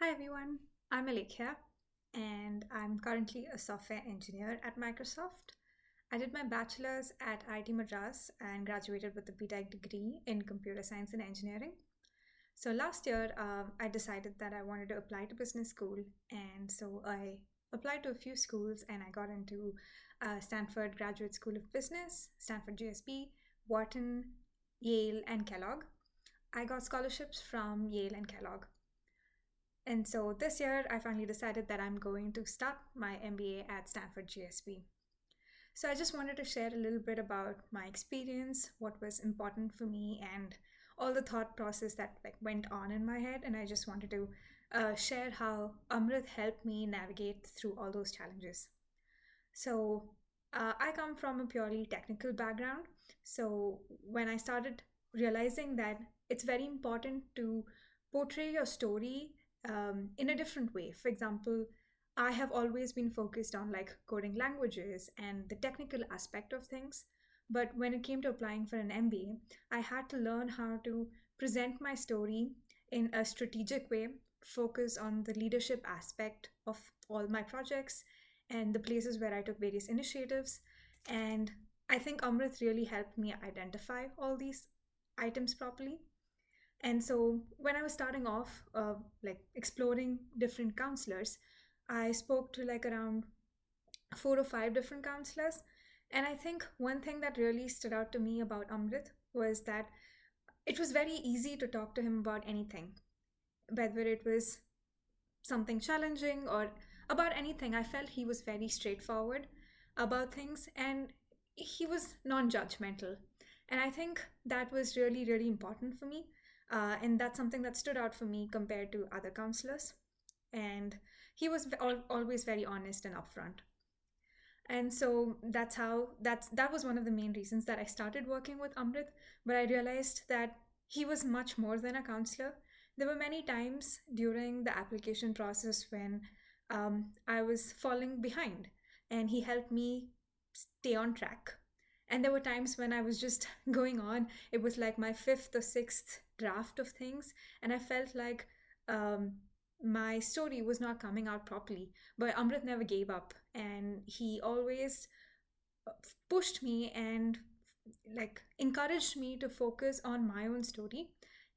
Hi everyone, I'm Alekhya and I'm currently a software engineer at Microsoft. I did my bachelor's at IIT Madras and graduated with a BTech degree in computer science and engineering. So last year, I decided that I wanted to apply to business school, and so I applied to a few schools and I got into Stanford Graduate School of Business, Stanford GSB, Wharton, Yale, and Kellogg. I got scholarships from Yale and Kellogg. And so this year, I finally decided that I'm going to start my MBA at Stanford GSB. So I just wanted to share a little bit about my experience, what was important for me, and all the thought process that went on in my head. And I just wanted to share how Amrit helped me navigate through all those challenges. So I come from a purely technical background. So when I started realizing that it's very important to portray your story in a different way. For example, I have always been focused on coding languages and the technical aspect of things. But when it came to applying for an MBA, I had to learn how to present my story in a strategic way, focus on the leadership aspect of all my projects and the places where I took various initiatives. And I think Amrit really helped me identify all these items properly. And so when I was starting off, exploring different counselors, I spoke to around 4 or 5 different counselors. And I think one thing that really stood out to me about Amrit was that it was very easy to talk to him about anything, whether it was something challenging or about anything. I felt he was very straightforward about things and he was non judgmental. And I think that was really, really important for me. And that's something that stood out for me compared to other counselors. And he was always very honest and upfront. And so that was one of the main reasons that I started working with Amrit. But I realized that he was much more than a counselor. There were many times during the application process when I was falling behind, and he helped me stay on track. And there were times when I was just going on. It was like my fifth or sixth draft of things, and I felt like um, my story was not coming out properly. But Amrit never gave up, and he always pushed me and encouraged me to focus on my own story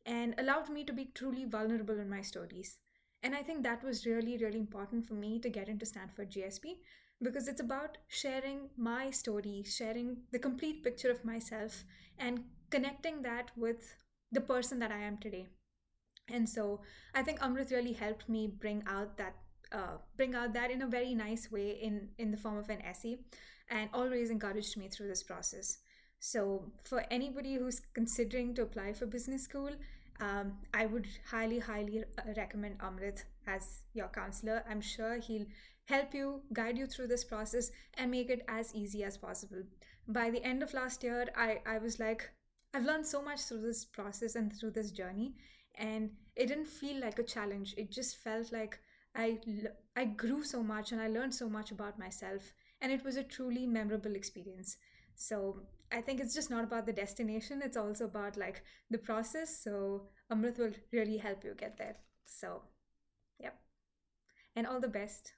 and allowed me to be truly vulnerable in my stories. And I think that was really, really important for me to get into Stanford GSB because it's about sharing my story, sharing the complete picture of myself, and connecting that with the person that I am today. And so I think Amrit really helped me bring out that in a very nice way in the form of an essay, and always encouraged me through this process. So for anybody who's considering to apply for business school, I would highly, highly recommend Amrit as your counselor. I'm sure he'll help you, guide you through this process, and make it as easy as possible. By the end of last year, I was like, I've learned so much through this process and through this journey, and it didn't feel like a challenge. It just felt like I grew so much and I learned so much about myself, and it was a truly memorable experience. So I think it's just not about the destination, it's also about the process. So Amrit will really help you get there. So, yep. And all the best.